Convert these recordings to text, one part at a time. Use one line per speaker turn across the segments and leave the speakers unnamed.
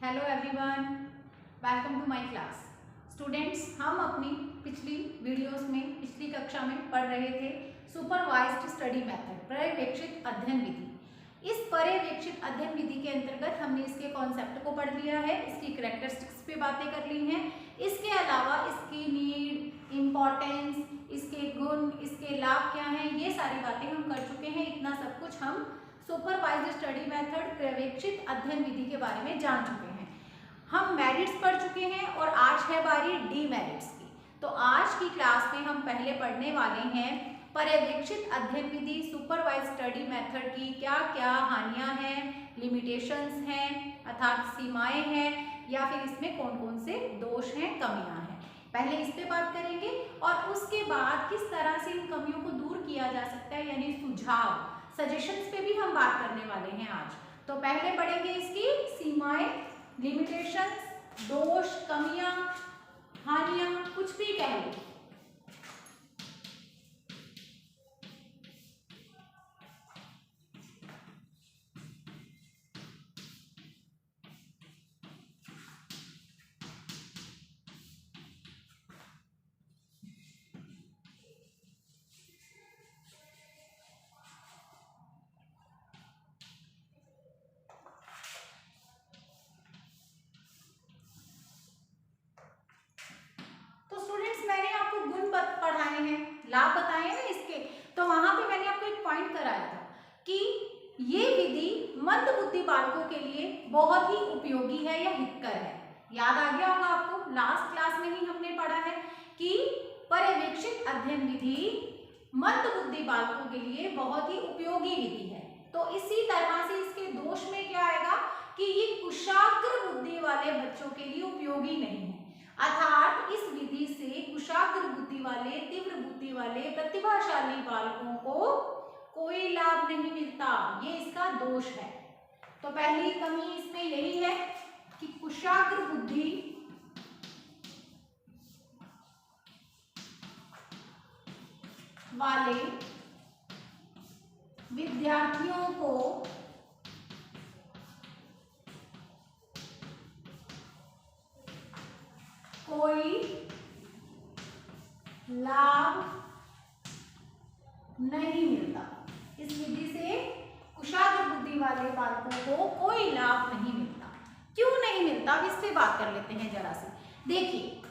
Hello everyone, welcome to my class. Students, हम अपनी पिछली वीडियोस में पिछली कक्षा में पढ़ रहे थे सुपरवाइज्ड स्टडी मेथड, पर्यवेक्षित अध्ययन विधि। इस पर्यवेक्षित अध्ययन विधि के अंतर्गत हमने इसके कॉन्सेप्ट को पढ़ लिया है, इसकी कैरेक्टरिस्टिक्स पे बातें कर ली हैं। इसके अलावा इसकी नीड, इम्पोर्टेंस, इसके गुण, इसके लाभ क्या हैं, ये सारी बातें हम कर चुके हैं। इतना सब कुछ हम सुपरवाइज्ड स्टडी मेथड, पर्यवेक्षित अध्ययन विधि के बारे में जान चुके हैं। हम मेरिट्स पढ़ चुके हैं और आज है बारी डीमेरिट्स की। तो आज की क्लास में हम पहले पढ़ने वाले हैं पर्यवेक्षित अध्ययन विधि, सुपरवाइज्ड स्टडी मेथड की क्या क्या हानियां हैं, लिमिटेशंस हैं अर्थात सीमाएं हैं, या फिर इसमें कौन कौन से दोष हैं, कमियां हैं। पहले इस पे बात करेंगे और उसके बाद किस तरह से इन कमियों को दूर किया जा सकता है, यानी सुझाव, सजेशंस पे भी हम बात करने वाले हैं आज। तो पहले पढ़ेंगे इसकी सीमाएं, लिमिटेशंस, दोष, कमियां, हानियां, कुछ भी कह लो। पढ़ाए हैं, लाभ बताए हैं इसके, तो वहां पे मैंने आपको एक पॉइंट कराया था कि ये विधि मंद बुद्धि बालकों के लिए बहुत ही उपयोगी है या हितकर है। याद आ गया होगा आपको, लास्ट क्लास में ही हमने पढ़ा है कि पर्यवेक्षित अध्ययन विधि मंद बुद्धि बालकों के लिए बहुत ही उपयोगी विधि है। तो इसी तरह से इसके दोष में क्या आएगा कि ये कुशाग्र बुद्धि वाले बच्चों के लिए उपयोगी नहीं है, अर्थात इस विधि से कुशाग्र बुद्धि वाले, तीव्र बुद्धि वाले, प्रतिभाशाली बालकों को कोई लाभ नहीं मिलता। ये इसका दोष है। तो पहली कमी इसमें यही है कि कुशाग्र बुद्धि वाले विद्यार्थियों को कोई लाभ नहीं मिलता। इस विधि से कुशाग्र बुद्धि वाले बालकों को कोई लाभ नहीं मिलता। क्यों नहीं मिलता, अब इस पे बात कर लेते हैं जरा सी। देखिए,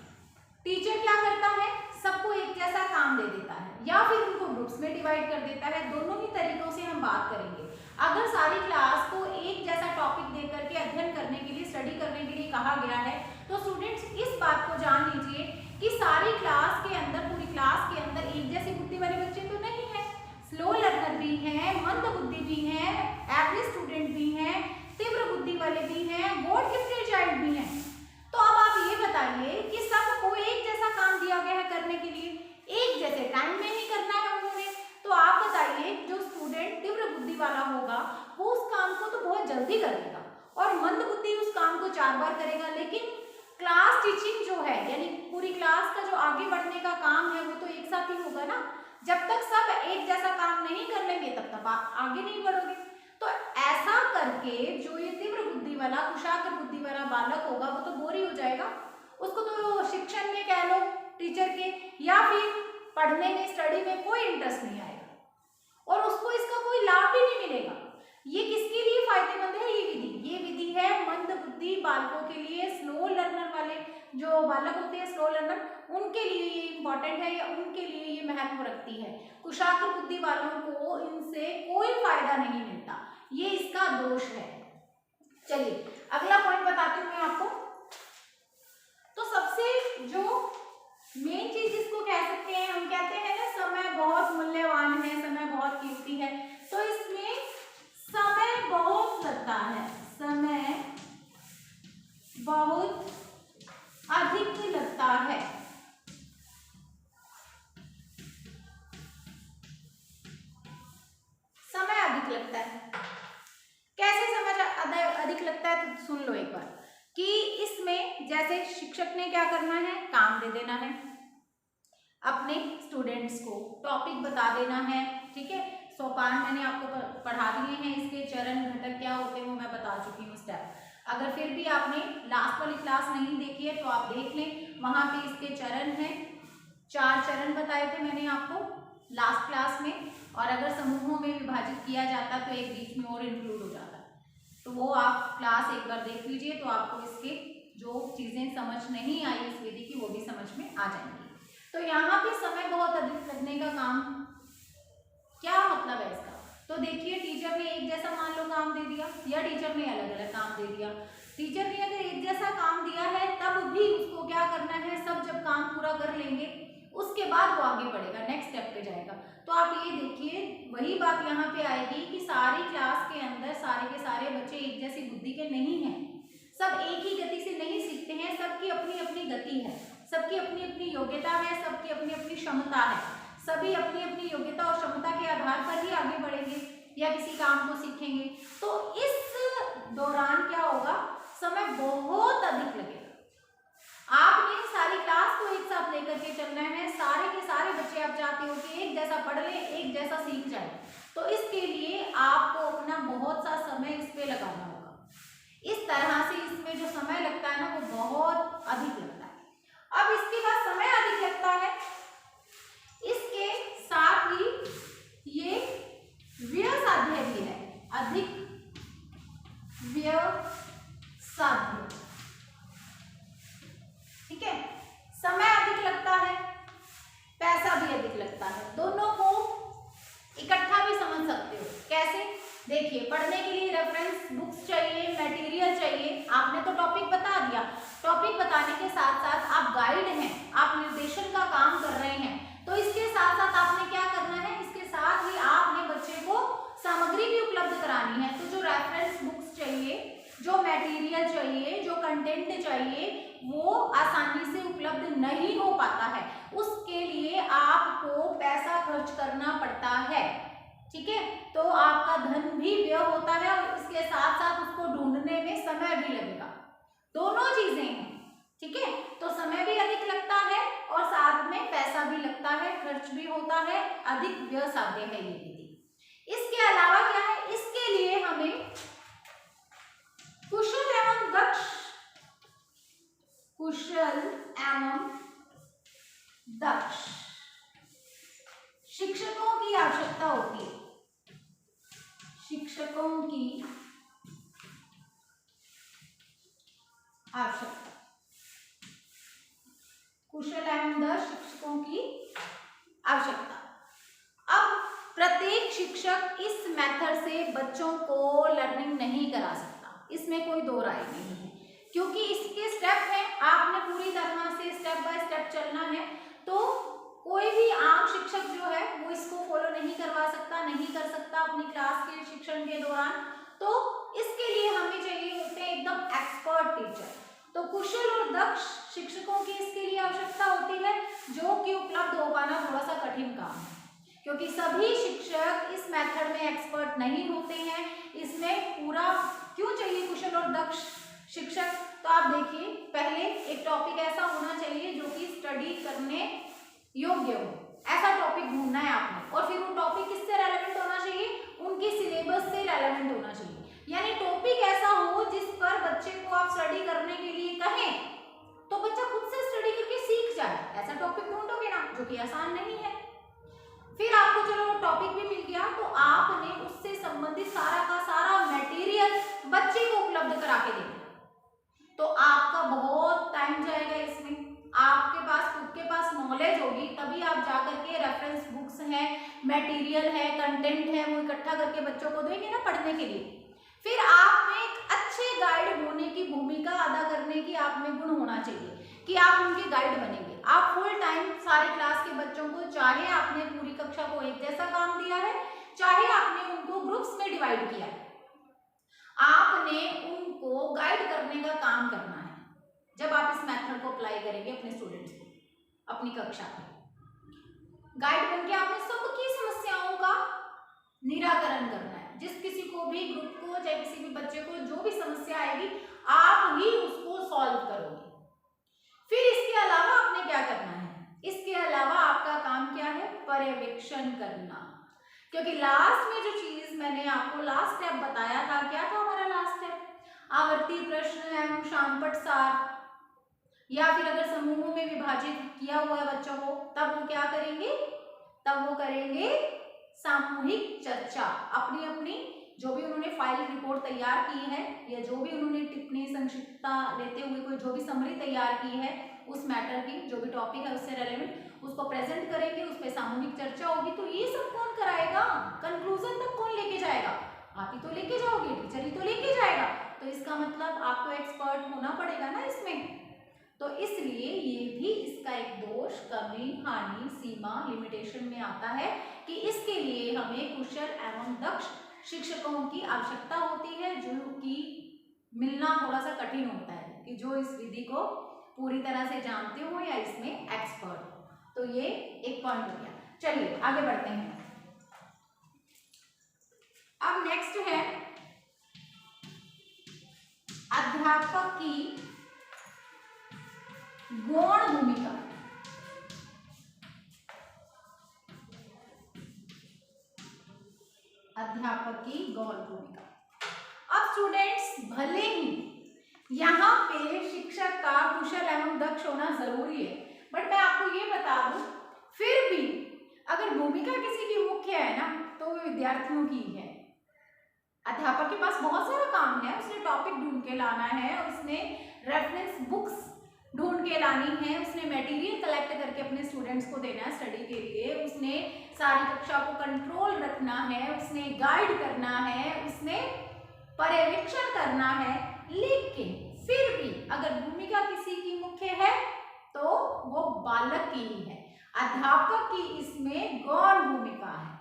टीचर क्या करता है, सबको एक जैसा काम दे देता है या फिर उनको ग्रुप्स में डिवाइड कर देता है। दोनों ही तरीकों से हम बात करेंगे। अगर सारी क्लास को एक जैसा टॉपिक दे करके अध्ययन करने के लिए, स्टडी करने के लिए कहा गया है, तो स्टूडेंट्स इस बात को जान लीजिए कि सारी क्लास के अंदर, पूरी क्लास के अंदर एक जैसी बुद्धि वाले बच्चे तो नहीं है। स्लो लर्नर भी हैं, मंद बुद्धि भी हैं, एवरेज स्टूडेंट भी हैं, तीव्र बुद्धि वाले भी हैं, गॉड गिफ्टेड चाइल्ड भी हैं। तो अब आप ये बताइए कि सबको एक जैसा काम दिया गया है करने के लिए, एक जैसे टाइम में ही करना है उन्होंने। तो आप बताइए, जो स्टूडेंट तीव्र बुद्धि वाला होगा वो उस काम को तो बहुत जल्दी करेगा और मंद बुद्धि उस काम को 4 बार करेगा। लेकिन क्लास टीचिंग जो है, यानी पूरी क्लास का जो आगे बढ़ने का काम है, वो तो एक साथ ही होगा ना। जब तक सब एक जैसा काम नहीं कर लेंगे तब तक आप आगे नहीं बढ़ोगे। तो ऐसा करके जो ये तीव्र बुद्धि वाला, कुशाग्र बुद्धि वाला बालक होगा वो तो बोर ही हो जाएगा। उसको तो शिक्षण में कह लो, टीचर के, या फिर पढ़ने में, स्टडी में कोई इंटरेस्ट नहीं आएगा और उसको इसका कोई लाभ भी नहीं मिलेगा। ये किसके लिए फायदेमंद है ये विधि? ये विधि है मंद बुद्धि बालकों के लिए, स्लो लर्नर वाले जो बालक होते हैं, स्लो लर्नर, उनके लिए ये इंपॉर्टेंट है या उनके लिए ये महत्व रखती है। कुशाग्र बुद्धि वालों को इनसे कोई फायदा नहीं मिलता, ये इसका दोष है। चलिए अगला पॉइंट बताती हूँ मैं आपको। तो सबसे जो मेन चीज इसको कह सकते हैं, हम कहते हैं ना समय बहुत मूल्यवान है, समय बहुत कीमती है। तो इसमें समय बहुत लगता है, समय बहुत अधिक लगता है। समय अधिक लगता है, कैसे समय अधिक लगता है तो सुन लो एक बार कि इसमें जैसे शिक्षक ने क्या करना है, काम दे देना है अपने स्टूडेंट्स को, टॉपिक बता देना है, ठीक है। सोपान मैंने आपको पढ़ा दिए हैं, इसके चरण घटक क्या होते हैं वो मैं बता चुकी हूँ, स्टेप। अगर फिर भी आपने लास्ट वाली क्लास नहीं देखी है तो आप देख लें, वहां पे इसके चरण हैं, 4 चरण बताए थे मैंने आपको लास्ट क्लास में। और अगर समूहों में विभाजित किया जाता तो एक बीच में और इंक्लूड हो जाता, तो वो आप क्लास एक बार देख लीजिए तो आपको इसके जो चीजें समझ नहीं आई इस विधि की वो भी समझ में आ जाएंगी। तो यहाँ पे समय बहुत अधिक लगने का काम, क्या मतलब है इसका? तो देखिए, टीचर ने एक जैसा मान लो काम दे दिया या टीचर ने अलग अलग काम दे दिया। टीचर ने अगर एक जैसा काम दिया है तब भी उसको क्या करना है, सब जब काम पूरा कर लेंगे उसके बाद वो आगे बढ़ेगा, नेक्स्ट स्टेप पे जाएगा। तो आप ये देखिए, वही बात यहाँ पे आएगी कि सारी क्लास के अंदर सारे के सारे बच्चे एक जैसी बुद्धि के नहीं हैं, सब एक ही गति से नहीं सीखते हैं, सबकी अपनी अपनी गति है, सबकी अपनी अपनी योग्यता है, सबकी अपनी अपनी क्षमता है, सभी अपनी अपनी योग्यता और क्षमता के आधार पर ही आगे बढ़ेंगे या किसी काम को सीखेंगे। तो इस दौरान क्या होगा, समय बहुत अधिक लगेगा। आपने सारी क्लास को एक साथ लेकर के चलना है, सारे के सारे बच्चे आप चाहते हो कि एक जैसा पढ़ लें, एक जैसा सीख जाए, तो इसके लिए आपको अपना बहुत सा समय इस पे लगाना होगा। इस तरह से इसमें जो समय लगता है ना वो बहुत अधिक लगता है। अब इसके बाद समय अधिक लगता है, इसके साथ ही ये व्यय साध्य भी है, अधिक व्यय साध्य, ठीक है। समय अधिक लगता है, पैसा भी अधिक लगता है, दोनों को इकट्ठा भी समझ सकते हो। कैसे? देखिए, पढ़ने के लिए रेफरेंस बुक्स चाहिए, मटेरियल चाहिए, आपने तो टॉपिक बता दिया, टॉपिक बताने के साथ साथ आप गाइड हैं, आप निर्देशन का काम कर रहे हैं, तो इसके साथ साथ आपने क्या करना है, इसके साथ ही आपने बच्चे को सामग्री भी उपलब्ध करानी है। तो जो रेफरेंस बुक्स चाहिए, जो मटेरियल चाहिए, जो कंटेंट चाहिए, वो आसानी से उपलब्ध नहीं हो पाता है, उसके लिए आपको पैसा खर्च करना पड़ता है, ठीक है। तो आपका धन भी व्यय होता है और इसके साथ साथ उसको ढूंढने में समय भी लगेगा, दोनों चीजें हैं, ठीक है। तो समय भी अधिक लगता है और साथ में पैसा भी लगता है, खर्च भी होता है, अधिक व्यय साध्य है ये विधि। इसके अलावा क्या है, इसके लिए हमें कुशल एवं दक्ष शिक्षकों की आवश्यकता होती है, शिक्षकों की आवश्यकता, कुशल एवं दक्ष शिक्षकों की आवश्यकता। अब प्रत्येक शिक्षक इस मेथड से बच्चों को लर्निंग नहीं करा सकता, इसमें कोई दो राय नहीं है, क्योंकि इसके स्टेप हैं, आपने पूरी तरह से स्टेप बाय स्टेप चलना है। तो कोई भी आम शिक्षक जो है वो इसको फॉलो नहीं करवा सकता, नहीं कर सकता अपनी क्लास के शिक्षण के दौरान। तो इसके लिए हमें चाहिए होते हैं एकदम एक्सपर्ट टीचर। तो कुशल और दक्ष शिक्षकों की इसके लिए आवश्यकता होती है, जो कि उपलब्ध हो पाना थोड़ा सा कठिन काम है, क्योंकि सभी शिक्षक इस मेथड में एक्सपर्ट नहीं होते हैं। इसमें पूरा क्यों चाहिए कुशल और दक्ष शिक्षक? तो आप देखिए, पहले एक टॉपिक ऐसा होना चाहिए जो कि स्टडी करने योग्य हो, ऐसा टॉपिक ढूंढना है आपने, और फिर वो टॉपिक किससे रेलेवेंट होना चाहिए, उनके सिलेबस से रेलेवेंट होना चाहिए, यानी टॉपिक ऐसा हो जिस पर बच्चे को आप स्टडी करने के लिए कहें तो बच्चा खुद से स्टडी करके सीख जाए, ऐसा टॉपिक ढूंढोगे ना, जो कि आसान नहीं है। फिर आपको चलो वो टॉपिक भी मिल गया, तो आपने उससे संबंधित सारा का सारा मटेरियल बच्चे को उपलब्ध करा के देना, तो आपका बहुत टाइम जाएगा इसमें। आपके पास खुद के पास नॉलेज होगी तभी आप जाकर के रेफरेंस बुक्स है, मटेरियल है, कंटेंट है, वो इकट्ठा करके बच्चों को देंगे ना पढ़ने के लिए। फिर आप में एक अच्छे गाइड होने की भूमिका अदा करने की आप में गुण होना चाहिए कि आप उनके गाइड बनेंगे। आप फुल टाइम सारे क्लास के बच्चों को, चाहे आपने पूरी कक्षा को एक जैसा काम दिया है, चाहे आपने उनको ग्रुप्स में डिवाइड किया है, आपने उनको गाइड करने का काम करना है। जब आप इस मेथड को अप्लाई करेंगे अपने स्टूडेंट्स को अपनी कक्षा में, गाइड बनके आपने सबकी समस्याओं का निराकरण करना है। जिस किसी को भी, ग्रुप को, चाहे किसी भी बच्चे को जो भी समस्या आएगी, आप ही उसको सॉल्व करोगे। फिर इसके अलावा आपने क्या करना है, इसके अलावा आपका काम क्या है, पर्यवेक्षण करना। क्योंकि लास्ट में जो चीज मैंने आपको लास्ट स्टेप बताया था, क्या था हमारा लास्ट स्टेप, आवर्ती प्रश्न एवं शामपट सार, या फिर अगर समूहों में विभाजित किया हुआ है बच्चों को तब वो क्या करेंगे, तब वो करेंगे सामूहिक चर्चा। अपनी अपनी जो भी उन्होंने फाइल रिपोर्ट तैयार की है या जो भी उन्होंने टिप्पणी संक्षिप्तता लेते हुए कोई जो भी समरी तैयार की है उस मैटर की, जो भी टॉपिक है उससे रेलेवेंट, उसको प्रेजेंट करेंगे, उस पर सामूहिक चर्चा होगी। तो ये सब कौन कराएगा, कंक्लूजन तक कौन लेके जाएगा, आप ही तो लेके जाओगे, टीचर ही तो लेके जाएगा। तो इसका मतलब आपको एक्सपर्ट होना पड़ेगा ना इसमें। तो इसलिए ये भी इसका एक दोष, कमी, हानि, सीमा, लिमिटेशन में आता है कि इसके लिए हमें कुशल एवं दक्ष शिक्षकों की आवश्यकता होती है, जो कि मिलना थोड़ा सा कठिन होता है, कि जो इस विधि को पूरी तरह से जानते हो या इसमें एक्सपर्ट हो। तो ये एक पॉइंट हो गया। चलिए आगे बढ़ते हैं। अब नेक्स्ट है अध्यापक की गौण भूमिका। अध्यापक की गौण भूमिका। अब स्टूडेंट्स, भले ही यहाँ पे शिक्षक का कुशल एवं दक्ष होना जरूरी है, बट मैं आपको ये बता दूं, फिर भी अगर भूमिका किसी की मुख्य है ना तो वो विद्यार्थियों की है। अध्यापक के पास बहुत सारा काम है, उसने टॉपिक ढूंढ के लाना है, उसने रेफरेंस बुक्स ढूंढ के लानी है, उसने मटेरियल कलेक्ट करके अपने स्टूडेंट्स को देना है स्टडी के लिए, उसने सारी कक्षा को कंट्रोल रखना है, उसने गाइड करना है, उसने पर्यवेक्षण करना है। लेकिन फिर भी अगर भूमिका किसी की मुख्य है तो वो बालक की ही है। अध्यापक की इसमें गौण भूमिका है,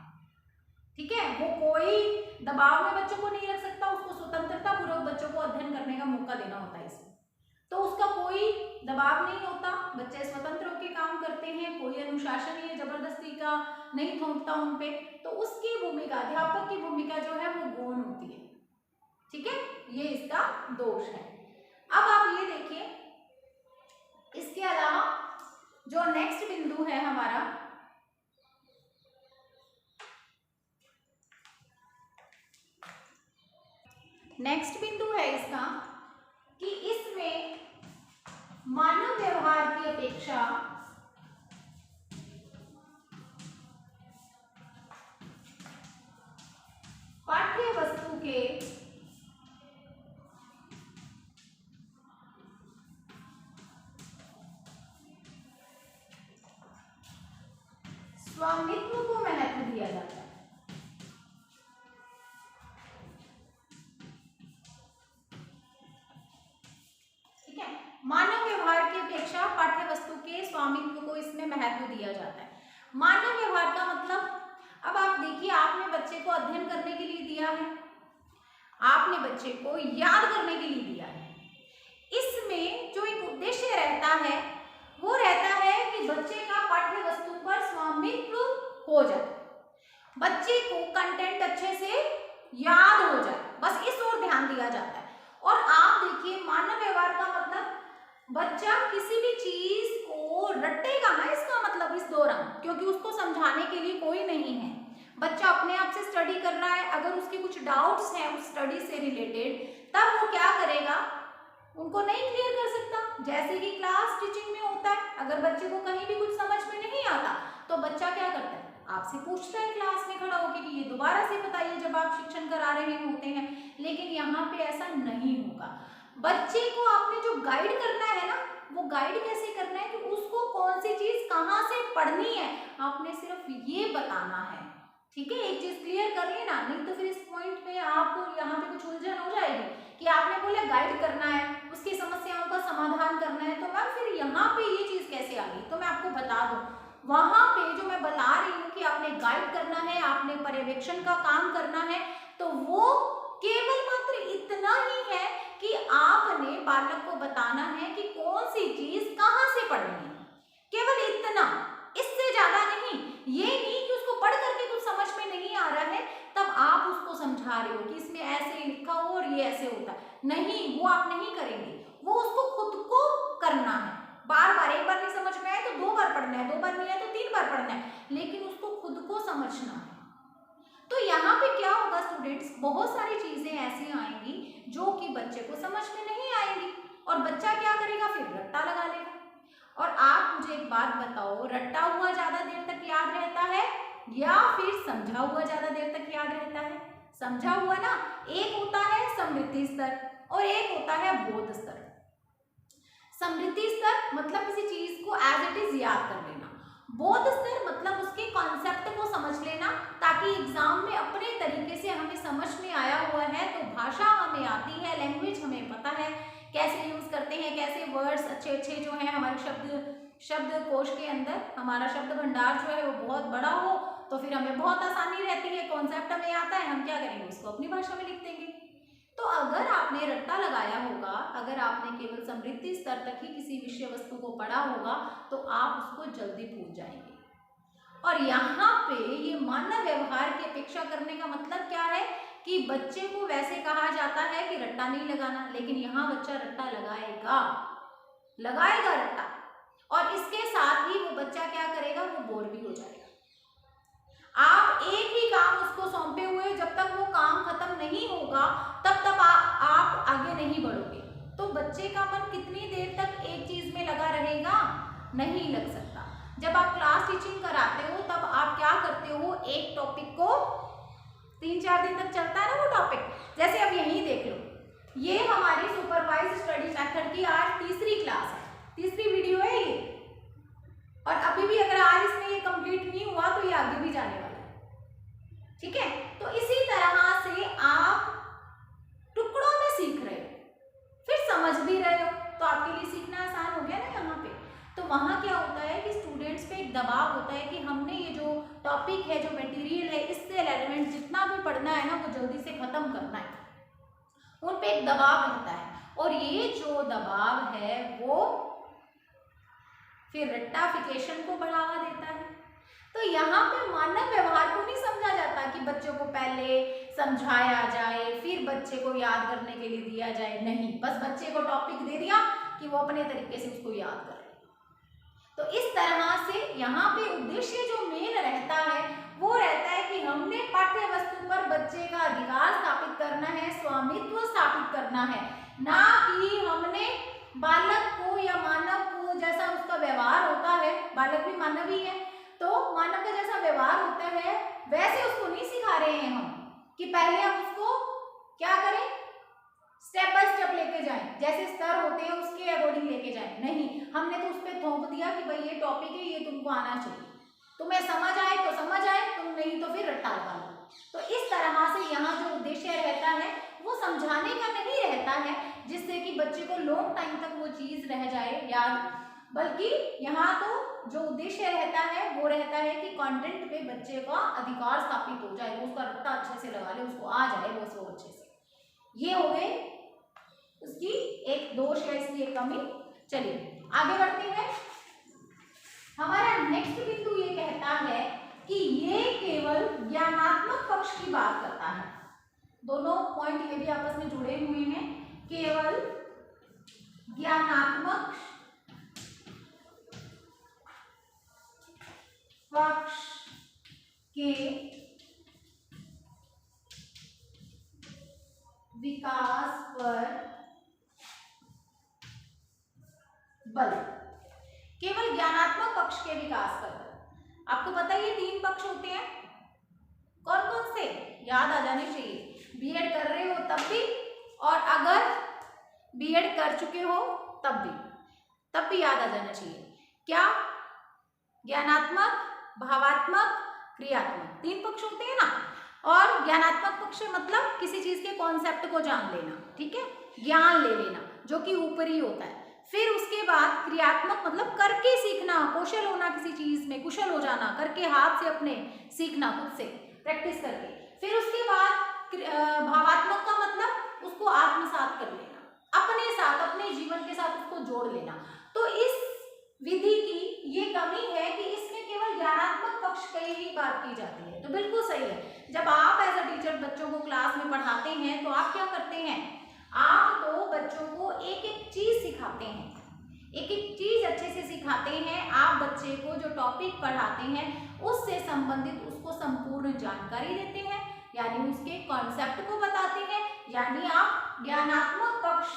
ठीक है। वो कोई दबाव में बच्चों को नहीं रख सकता, उसको स्वतंत्रता पूर्वक बच्चों को अध्ययन करने का मौका देना होता है इसमें। तो उसका कोई दबाव नहीं होता, बच्चे स्वतंत्र होकर काम करते हैं, कोई अनुशासन या जबरदस्ती का नहीं थोपता उन पे। तो उसकी भूमिका, अध्यापक की भूमिका जो है वो गौण होती है, ठीक है। ये इसका दोष है। अब आप ये देखिए, इसके अलावा जो नेक्स्ट बिंदु है हमारा, नेक्स्ट बिंदु है इसका कि इसमें मानव व्यवहार की अपेक्षा पाठ्य वस्तु के स्वामित्व को महत्व दिया जाता है। ठीक है, मानव व्यवहार की अपेक्षा पाठ्य वस्तु के स्वामित्व को इसमें महत्व दिया जाता है। मानव व्यवहार का मतलब, अब आप देखिए, आपने बच्चे को अध्ययन करने के लिए दिया है, आपने बच्चे को याद करने के लिए दिया है। इसमें जो एक उद्देश्य रहता है वो रहता है कि बच्चे का पाठ्य वस्तु पर स्वामित्व हो जाए, बच्चे को कंटेंट अच्छे से याद हो जाए, बस इस ओर ध्यान दिया जाता है। और आप देखिए, मानव व्यवहार का मतलब बच्चा किसी भी चीज को रटेगा ना, इसका मतलब इस दौरान, क्योंकि उसको समझाने के लिए कोई नहीं है, बच्चा अपने आप से स्टडी कर रहा है। अगर उसके कुछ डाउट्स हैं उस स्टडी से रिलेटेड, तब वो क्या करेगा, उनको नहीं क्लियर कर सकता। जैसे कि क्लास टीचिंग में होता है, अगर बच्चे को कहीं भी कुछ समझ में नहीं आता तो बच्चा क्या करता है, आपसे पूछता है क्लास में खड़ा होकर कि ये दोबारा से बताइए, जब आप शिक्षण करा रहे होते हैं। लेकिन यहाँ पे ऐसा नहीं होगा। बच्चे को आपने जो गाइड करना है ना, वो गाइड कैसे करना है कि उसको कौन सी चीज कहाँ से पढ़नी है, आपने सिर्फ ये बताना है, ठीक है। एक चीज क्लियर कर लेना, नहीं तो फिर इस पॉइंट पे आपको यहाँ पे कुछ उलझन हो जाएगी कि आपने बोला गाइड करना है, उसकी समस्याओं का समाधान करना है, तो मैम फिर यहाँ पे ये चीज कैसे आ गई। तो मैं आपको बता दूं, वहां पे जो मैं बता रही हूँ कि आपने गाइड करना है, आपने पर्यवेक्षण का काम करना है, तो वो केवल मात्र इतना ही है कि आपने बालक को बताना है कि कौन सी चीज कहाँ से पढ़नी है, केवल इतना, इससे ज्यादा नहीं। ये नहीं कि उसको पढ़ करके कुछ समझ में नहीं आ रहा है तब आप उसको समझा रहे हो कि इसमें ऐसे लिखा हो और ये ऐसे होता है, नहीं, वो आप नहीं करेंगे, वो उसको खुद को करना है। बार बार, एक बार नहीं समझ में आए तो 2 बार पढ़ना है, 2 बार नहीं आए तो 3 बार पढ़ना है, लेकिन उसको खुद को समझना है। तो यहाँ पे क्या होगा स्टूडेंट्स, बहुत सारी चीजें ऐसी आएंगी जो कि बच्चे को समझ में नहीं आएंगी, और बच्चा क्या करेगा, फिर रट्टा लगा लेगा। और आप मुझे एक बात बताओ, रट्टा हुआ ज्यादा देर तक याद रहता है या फिर समझा हुआ ज्यादा देर तक याद रहता है? समझा हुआ ना, एक होता है स्मृति स्तर और एक होता है बोध स्तर। स्मृति स्तर मतलब किसी चीज को एज इट इज याद कर लेना, बोध स्तर मतलब उसके कॉन्सेप्ट को समझ लेना, ताकि एग्जाम में अपने तरीके से हमें समझ में आया हुआ है तो भाषा हमें आती है, लैंग्वेज हमें पता है कैसे यूज करते हैं, कैसे वर्ड्स अच्छे अच्छे जो है हमारे शब्द कोश के अंदर, हमारा शब्द भंडार जो है वो बहुत बड़ा हो तो फिर हमें बहुत आसानी रहती है, कॉन्सेप्ट हमें आता है, हम क्या करेंगे, उसको अपनी भाषा में लिख देंगे। तो अगर आपने रट्टा लगाया होगा, अगर आपने केवल समृद्धि स्तर तक ही किसी विषय वस्तु को पढ़ा होगा तो आप उसको जल्दी भूल जाएंगे। और यहाँ पे ये मानव व्यवहार की अपेक्षा करने का मतलब क्या है कि बच्चे को वैसे कहा जाता है कि रट्टा नहीं लगाना, लेकिन यहाँ बच्चा रट्टा लगाएगा रट्टा, और इसके साथ ही वो बच्चा क्या करेगा, वो बोर भी हो जाएगा। आप एक ही काम उसको सौंपे हुए जब तक वो काम खत्म नहीं होगा तब तक आप आगे नहीं बढ़ोगे। तो बच्चे का मन कितनी देर तक एक चीज में लगा रहेगा, नहीं लग सकता। जब आप क्लास टीचिंग कराते हो तब आप क्या करते हो, एक टॉपिक को 3-4 दिन तक चलता है ना वो टॉपिक, जैसे अब यहीं देख लो, ये हमारी सुपरवाइज स्टडी मेथड की आज तीसरी क्लास है, तीसरी वीडियो है ये, और अभी भी अगर आज इसमें ये कंप्लीट नहीं हुआ तो ये आगे भी जाने वाला है, ठीक है। तो इसी तरह से आप टुकड़ों में सीख रहे हो, फिर समझ भी रहे हो, तो आपके लिए सीखना आसान हो गया ना यहाँ पे। तो वहाँ क्या होता है कि स्टूडेंट्स पे एक दबाव होता है कि हमने ये जो टॉपिक है, जो मटेरियल है, इससे रेलेवेंट जितना भी पढ़ना है ना वो जल्दी से खत्म करना है, उन पे एक दबाव रहता है, और ये जो दबाव है वो फिर रट्टाफिकेशन को बढ़ावा देता है। तो यहाँ पे मानव व्यवहार को नहीं समझा जाता कि बच्चों को पहले समझाया जाए फिर बच्चे को याद करने के लिए दिया जाए, नहीं, बस बच्चे को टॉपिक दे दिया कि वो अपने तरीके से उसको याद कर ले। तो इस तरह से यहाँ पे उद्देश्य जो मेन रहता है वो रहता है कि हमने पाठ्य वस्तु पर बच्चे का अधिकार स्थापित करना है, स्वामित्व स्थापित करना है, ना कि हमने बालक को या मानव को जैसा उसका व्यवहार होता है, बालक भी मानव ही है, तो मानव का जैसा व्यवहार होता है वैसे उसको नहीं सिखा रहे हैं हम कि पहले हम उसको क्या करें, स्टेप बाय स्टेप लेके जाएं, जैसे स्तर होते हैं उसके अकॉर्डिंग लेके जाएं, नहीं, हमने तो उस पर थोप दिया कि भाई ये टॉपिक है, ये तुमको आना चाहिए, तुम्हें समझ आए तो समझ आए, तुम नहीं तो फिर रट्टा लगा लो। तो इस तरह से यहाँ जो उद्देश्य रहता है वो समझाने का नहीं रहता है जिससे कि बच्चे को लॉन्ग टाइम तक वो चीज रह जाए याद, बल्कि यहाँ तो जो उद्देश्य रहता है वो रहता है कि कंटेंट पे बच्चे का अधिकार स्थापित हो जाए, वो उसका रट्टा अच्छे से लगा ले, उसको आ जाए वो सब अच्छे से। ये हो गए उसकी एक दोष है, इसलिए कमी। चलिए आगे बढ़ते हैं। हमारा नेक्स्ट बिंदु ये कहता है कि ये केवल ज्ञानात्मक पक्ष की बात करता है। दोनों पॉइंट ये भी आपस में जुड़े हुए हैं, केवल ज्ञानात्मक पक्ष के विकास पर बल, केवल ज्ञानात्मक पक्ष के विकास पर। आपको पता है ये 3 पक्ष होते हैं, कौन कौन से, याद आ जाने चाहिए। बीएड कर रहे हो तब भी, और अगर बीएड कर चुके हो तब भी याद आ जाना चाहिए। क्या, ज्ञानात्मक, भावात्मक, क्रियात्मक, 3 पक्ष होते हैं ना। और ज्ञानात्मक पक्ष मतलब किसी चीज के कॉन्सेप्ट को जान लेना, ठीक है, ज्ञान ले लेना जो कि ऊपरी होता है। फिर उसके बाद क्रियात्मक मतलब करके सीखना, कौशल होना किसी चीज में, कुशल हो जाना, करके हाथ से अपने सीखना, खुद से प्रैक्टिस करके। फिर उसके बाद भावात्मक का मतलब उसको आत्मसात कर लेना, अपने साथ, अपने जीवन के साथ उसको जोड़ लेना। तो इस विधि की ये कमी है कि इसमें केवल ज्ञानात्मक पक्ष की ही बात की जाती है। तो बिल्कुल सही है, जब आप एज अ टीचर बच्चों को क्लास में पढ़ाते हैं तो आप क्या करते हैं, आप तो बच्चों को एक एक चीज सिखाते हैं, एक एक चीज अच्छे से सिखाते हैं। आप बच्चे को जो टॉपिक पढ़ाते हैं उससे संबंधित उसको संपूर्ण जानकारी देते हैं, यानी उसके कॉन्सेप्ट को बताते हैं, यानी आप ज्ञानात्मक पक्ष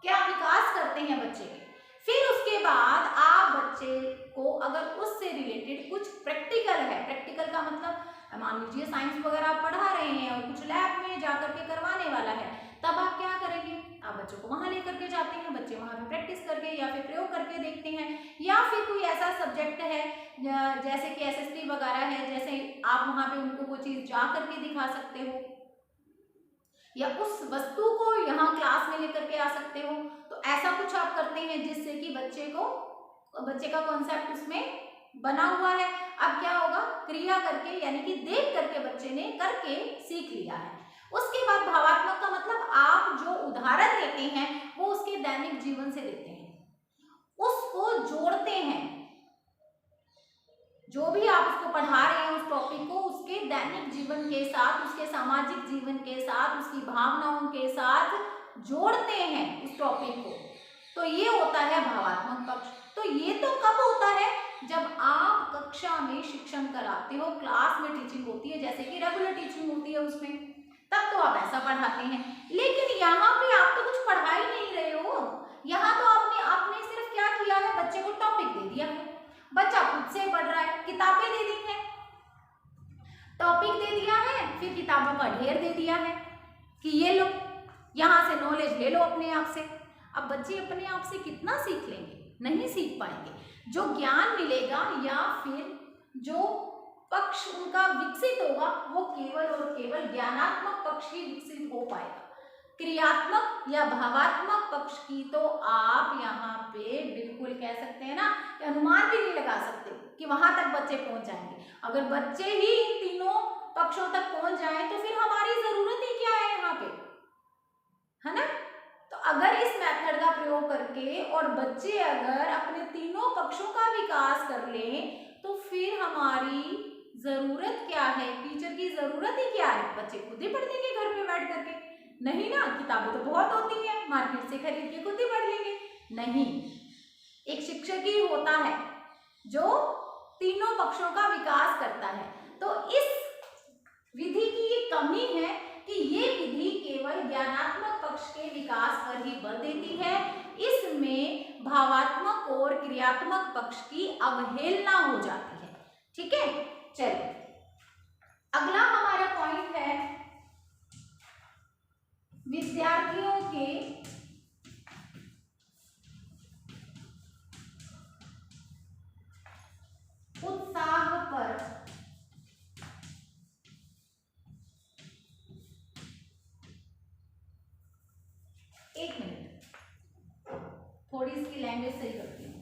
क्या विकास करते हैं बच्चे के। फिर उसके बाद आप बच्चे को अगर उससे रिलेटेड कुछ प्रैक्टिकल है, प्रैक्टिकल का मतलब मान लीजिए साइंस वगैरह आप पढ़ा रहे हैं और कुछ लैब में जाकर के करवाने वाला है, तब आप क्या करेंगे, आप बच्चों को वहां लेकर के जाते हैं, बच्चे वहां पे प्रैक्टिस करके या फिर प्रयोग करके देखते हैं। या फिर कोई ऐसा सब्जेक्ट है जैसे कि एसएसटी वगैरह है, जैसे आप वहां पे उनको वो चीज जा करके दिखा सकते हो या उस वस्तु को यहाँ क्लास में लेकर के आ सकते हो। तो ऐसा कुछ आप करते हैं जिससे कि बच्चे का कॉन्सेप्ट उसमें बना हुआ है। अब क्या होगा, क्रिया करके यानी कि देख करके बच्चे ने करके सीख लिया है। उसके बाद भावात्मक का मतलब आप जो उदाहरण देते हैं वो उसके दैनिक जीवन से देते हैं, उसको जोड़ते हैं, जो भी आप उसको पढ़ा रहे हैं उस टॉपिक को उसके दैनिक जीवन के साथ, उसके सामाजिक जीवन के साथ, उसकी भावनाओं के साथ जोड़ते हैं उस टॉपिक को, तो ये होता है भावात्मक पक्ष। तो ये तो कब होता है, जब आप कक्षा में शिक्षण कराते हो, क्लास में टीचिंग होती है, जैसे कि रेगुलर टीचिंग होती है उसमें, तब तो आप ऐसा पढ़ाते हैं। लेकिन यहाँ पे आप तो कुछ पढ़ा ही नहीं रहे हो, यहाँ तो आपने सिर्फ क्या किया है, बच्चे को टॉपिक दे दिया है, बच्चा खुद से पढ़ रहा है, किताबें दे दी हैं, टॉपिक दे दिया है, फिर किताबों का ढेर दे दिया है कि ये लो, यहाँ से नॉलेज ले लो अपने आप से। अब बच्चे अपने आप से कितना सीख लेंगे, नहीं सीख पाएंगे। जो ज्ञान मिलेगा या फिर जो पक्ष उनका विकसित होगा वो केवल और केवल ज्ञानात्मक पक्ष ही विकसित हो पाएगा। क्रियात्मक या भावात्मक पक्ष की तो आप यहाँ पे बिल्कुल कह सकते हैं ना, अनुमान भी नहीं लगा सकते कि वहां तक बच्चे पहुंच जाएंगे। अगर बच्चे ही इन तीनों पक्षों तक पहुंच जाएं तो फिर हमारी जरूरत ही क्या है यहाँ पे, है ना। तो अगर इस मेथड का प्रयोग करके और बच्चे अगर अपने तीनों पक्षों का विकास कर लें तो फिर हमारी जरूरत क्या है, टीचर की जरूरत ही क्या है, बच्चे खुद ही पढ़ लेंगे घर पे बैठ करके, नहीं ना, किताबें तो बहुत होती हैं, मार्केट से खरीद के खुद ही पढ़ लेंगे, नहीं, एक शिक्षक ही होता है जो तीनों पक्षों का विकास करता है। तो इस विधि की ये कमी है कि ये विधि केवल ज्ञानात्मक पक्ष के विकास पर ही बल देती है, इसमें भावात्मक और क्रियात्मक पक्ष की अवहेलना हो जाती है। ठीक है, चलिए अगला हमारा पॉइंट है विद्यार्थियों के उत्साह पर एक मिनट, थोड़ी इसकी लैंग्वेज सही करती हूँ।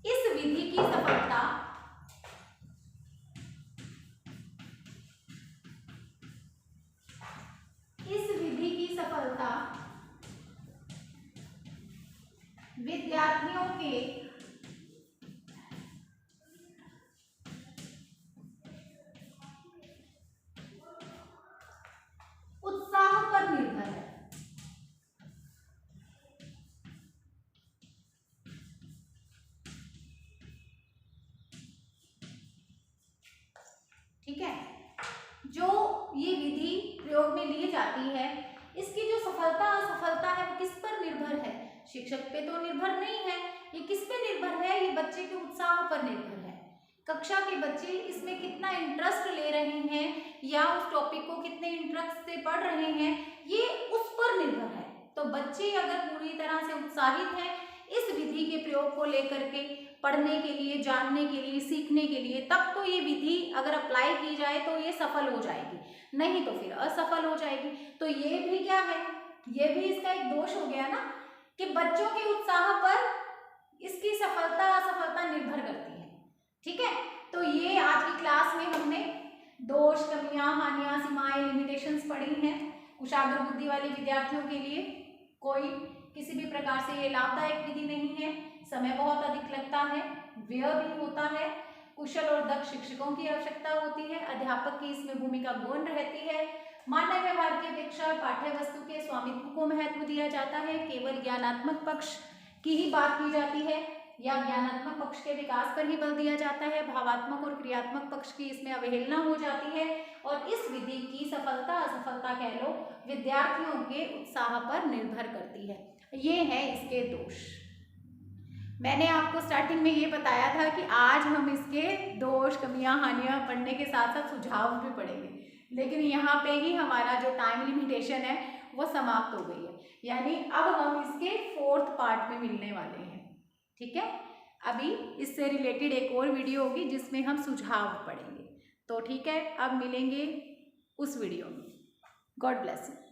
इस विधि की सफलता विद्यार्थियों के उत्साह पर निर्भर है। ठीक है, जो ये विधि प्रयोग में ली जाती है इसकी जो सफलता असफलता है वो किस पर निर्भर है, शिक्षक पे तो निर्भर नहीं है, ये किस पे निर्भर है, ये बच्चे के उत्साह पर निर्भर है। कक्षा के बच्चे इसमें कितना इंटरेस्ट ले रहे हैं या उस टॉपिक को कितने इंटरेस्ट से पढ़ रहे हैं, ये उस पर निर्भर है। तो बच्चे अगर पूरी तरह से उत्साहित हैं इस विधि के प्रयोग को लेकर के पढ़ने के लिए, जानने के लिए, सीखने के लिए, तब तो ये विधि अगर अप्लाई की जाए तो ये सफल हो जाएगी, नहीं तो फिर असफल हो जाएगी। तो ये भी क्या है, ये भी इसका एक दोष हो गया ना कि बच्चों के उत्साह पर इसकी सफलता असफलता निर्भर करती है। ठीक है, तो ये आज की क्लास में हमने दोष, कमियां, हानियां, सीमाएं, लिमिटेशंस पढ़ी हैं कुशाग्र बुद्धि वाले विद्यार्थियों के लिए। कोई किसी भी प्रकार से ये लाभदायक विधि नहीं है, समय बहुत अधिक लगता है, व्यय भी होता है, कुशल और दक्ष शिक्षकों की आवश्यकता होती है, अध्यापक की इसमें भूमिका गौण रहती है, मानव व्यवहार की अपेक्षा पाठ्य वस्तु के स्वामित्व को महत्व दिया जाता है, केवल ज्ञानात्मक पक्ष की ही बात की जाती है या ज्ञानात्मक पक्ष के विकास पर ही बल दिया जाता है, भावात्मक और क्रियात्मक पक्ष की इसमें अवहेलना हो जाती है और इस विधि की सफलता असफलता कह लो विद्यार्थियों के उत्साह पर निर्भर करती है। ये है इसके दोष। मैंने आपको स्टार्टिंग में ये बताया था कि आज हम इसके दोष, कमियां, हानियां पढ़ने के साथ साथ सुझाव भी पढ़ेंगे, लेकिन यहाँ पे ही हमारा जो टाइम लिमिटेशन है वो समाप्त हो गई है, यानी अब हम इसके 4th पार्ट में मिलने वाले हैं। ठीक है, अभी इससे रिलेटेड एक और वीडियो होगी जिसमें हम सुझाव पढ़ेंगे। तो ठीक है, अब मिलेंगे उस वीडियो में। God bless you.